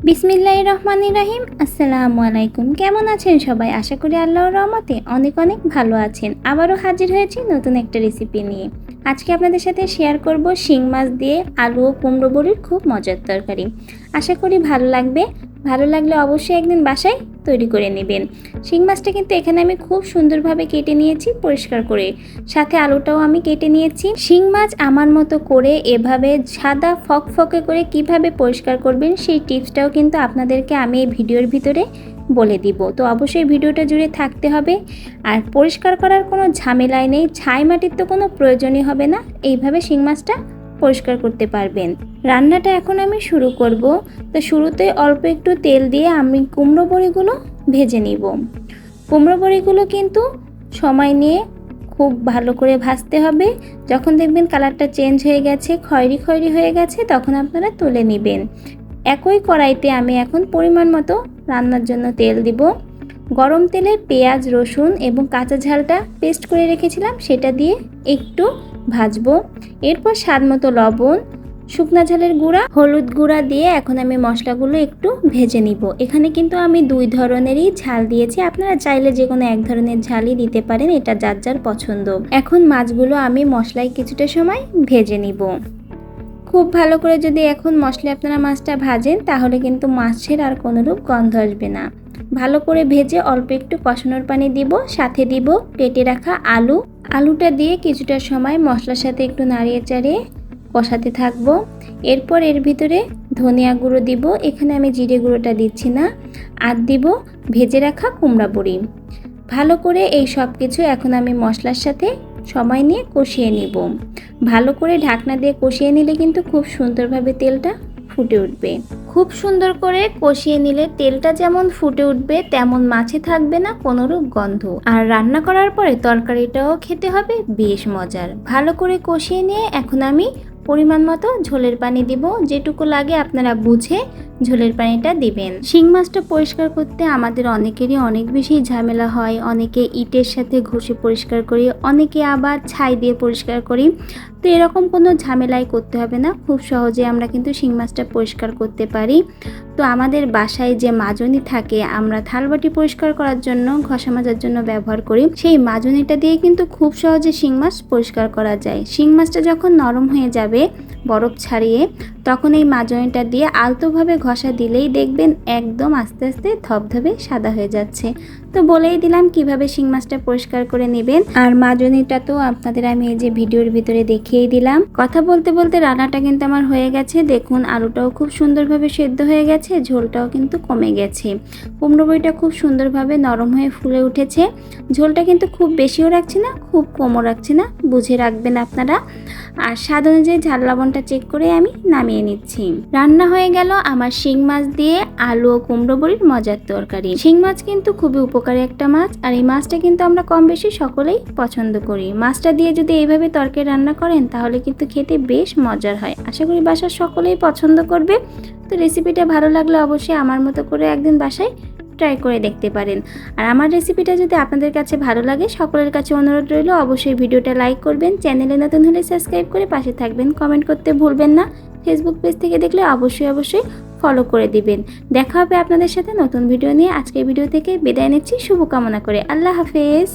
বিসমিল্লাহির রহমানির রহিম। আসসালামু আলাইকুম। কেমন আছেন সবাই? আশা করি আল্লাহর রহমতে অনেক অনেক ভালো আছেন। আবারও হাজির হয়েছি নতুন একটা রেসিপি নিয়ে। আজকে আপনাদের সাথে শেয়ার করব শিং মাছ দিয়ে আলু ও কুমড়ো বড়ির খুব মজার তরকারি। আশা করি ভালো লাগবে। ভালো লাগলে অবশ্যই একদিন বাসায় তৈরি করে নেবেন। শিং মাছটা কিন্তু এখানে আমি খুব সুন্দরভাবে কেটে নিয়েছি পরিষ্কার করে, সাথে আলুটাও আমি কেটে নিয়েছি। শিং মাছ আমার মতো করে এভাবে সাদা ফকফকে করে কিভাবে পরিষ্কার করবেন সেই টিপসটাও কিন্তু আপনাদেরকে আমি এই ভিডিওর ভিতরে বলে দিব। তো অবশ্যই ভিডিওটা জুড়ে থাকতে হবে। আর পরিষ্কার করার কোনো ঝামেলাই নেই, ছাই মাটির তো কোনো প্রয়োজনই হবে না। এইভাবে শিং মাছটা পরিষ্কার করতে পারবেন। রান্নাটা এখন আমি শুরু করব। তো শুরুতে অল্প একটু তেল দিয়ে আমি কুমড়ো বড়িগুলো ভেজে নিব। কুমড়ো বড়িগুলো কিন্তু সময় নিয়ে খুব ভালো করে ভাজতে হবে। যখন দেখবেন কালারটা চেঞ্জ হয়ে গেছে, খয়েরি খয়েরি হয়ে গেছে, তখন আপনারা তুলে নেবেন। একই কড়াইতে আমি এখন পরিমাণ মতো রান্নার জন্য তেল দিব। গরম তেলে পেঁয়াজ, রসুন এবং কাঁচা ঝালটা পেস্ট করে রেখেছিলাম সেটা দিয়ে একটু ভাজবো। এরপর স্বাদ মতো লবণ, শুকনা ঝালের গুঁড়া, হলুদ গুঁড়া দিয়ে এখন আমি মশলাগুলো একটু ভেজে নিব। এখানে কিন্তু আমি দুই ধরনেরই ঝাল দিয়েছি, আপনারা চাইলে যে কোনো এক ধরনের ঝালই দিতে পারেন, এটা যার যার পছন্দ। এখন মাছগুলো আমি মশলায় কিছুটা সময় ভেজে নিব। খুব ভালো করে যদি এখন মশলায় আপনারা মাছটা ভাজেন তাহলে কিন্তু মাছের আর কোনোরূপ গন্ধ আসবে না। ভালো করে ভেজে অল্প একটু কষানোর পানি দিব, সাথে দিব কেটে রাখা আলুটা দিয়ে কিছুটা সময় মশলার সাথে একটু নাড়িয়ে চাড়িয়ে কষাতে থাকবো। এরপর এর ভিতরে ধনিয়া গুঁড়ো দিব, এখানে আমি জিরে গুঁড়োটা দিচ্ছি না, আর দিব ভেজে রাখা কুমড়া বড়ি। ভালো করে এই সব কিছু এখন আমি মশলার সাথে সময় নিয়ে কষিয়ে নিব। ভালো করে ঢাকনা দিয়ে কষিয়ে নিলে কিন্তু খুব সুন্দরভাবে তেলটা ফুটে উঠবে। খুব সুন্দর করে কষিয়ে নিলে তেলটা যেমন ফুটে উঠবে তেমন মাছে থাকবে না কোনোরূপ গন্ধ। আর রান্না করার পরে তরকারিটাও খেতে হবে বেশ মজার। ভালো করে কষিয়ে নিয়ে এখন আমি পরিমাণ মতো ঝোলের পানি দিব, যেটুকু লাগে আপনারা বুঝে ঝোলের পানিটা দিবেন। শিং মাছটা পরিষ্কার করতে আমাদের অনেকেরই অনেক বেশি ঝামেলা হয়। অনেকে ইটের সাথে ঘষে পরিষ্কার করি, অনেকে আবার ছাই দিয়ে পরিষ্কার করি। তো এরকম কোনো ঝামেলাই করতে হবে না, খুব সহজে আমরা কিন্তু শিং মাছটা পরিষ্কার করতে পারি। তো আমাদের বাসায় যে মাজনি থাকে, আমরা থালবাটি পরিষ্কার করার জন্য, ঘষা মাজার জন্য ব্যবহার করি, সেই মাজনিটা দিয়ে কিন্তু খুব সহজে শিং মাছ পরিষ্কার করা যায়। শিং মাছটা যখন নরম হয়ে যাবে বরফ ছাড়িয়ে, তখন এই মাজনিটা দিয়ে আলতোভাবে ঘষা দিলেই দেখবেন একদম আস্তে আস্তে ধবধবে সাদা হয়ে যাচ্ছে। তো বলেই দিলাম কিভাবে শিং মাছটা পরিষ্কার করে নেবেন। আর মাজনিটা তো আপনাদের আমি এই যে ভিডিওর ভিতরে দেখিয়ে দিলাম। কথা বলতে বলতে রান্নাটা কিন্তু আমার হয়ে গেছে। দেখুন আলুটাও খুব সুন্দরভাবে সেদ্ধ হয়ে গেছে, ঝোলটাও কিন্তু কমে গেছে। কুমড়ো বড়িটা খুব সুন্দরভাবে নরম হয়ে ফুলে উঠেছে। ঝোলটা কিন্তু খুব বেশিও রাখছি না, খুব কমও রাখছি না, বুঝে রাখবেন আপনারা। আর স্বাদ অনুযায়ী ঝাল লবণটা চেক করে আমি নামিয়ে নিচ্ছি। রান্না হয়ে গেল আমার শিং মাছ দিয়ে আলু ও কুমড়ো বড়ির মজার তরকারি। শিং মাছ কিন্তু খুবই উপকারী একটা মাছ, আর এই মাছটা কিন্তু আমরা কম বেশি সকলেই পছন্দ করি। মাছটা দিয়ে যদি এইভাবে তরকারি রান্না করেন তাহলে কিন্তু খেতে বেশ মজার হয়। আশা করি বাসার সকলেই পছন্দ করবে। তো রেসিপিটা ভালো লাগলে অবশ্যই আমার মতো করে একদিন বাসায় ট্রাই করে দেখতে পারেন। আর আমার রেসিপিটা যদি আপনাদের কাছে ভালো লাগে, সকলের কাছে অনুরোধ রইল অবশ্যই ভিডিওটা লাইক করবেন, চ্যানেলে নতুন হলে সাবস্ক্রাইব করে পাশে থাকবেন, কমেন্ট করতে ভুলবেন না। ফেসবুক পেজ থেকে দেখলে অবশ্যই ফলো করে দিবেন। দেখা হবে আপনাদের সাথে নতুন ভিডিও নিয়ে। আজকের ভিডিও থেকে বিদায় নিচ্ছি শুভকামনা করে। আল্লাহ হাফেজ।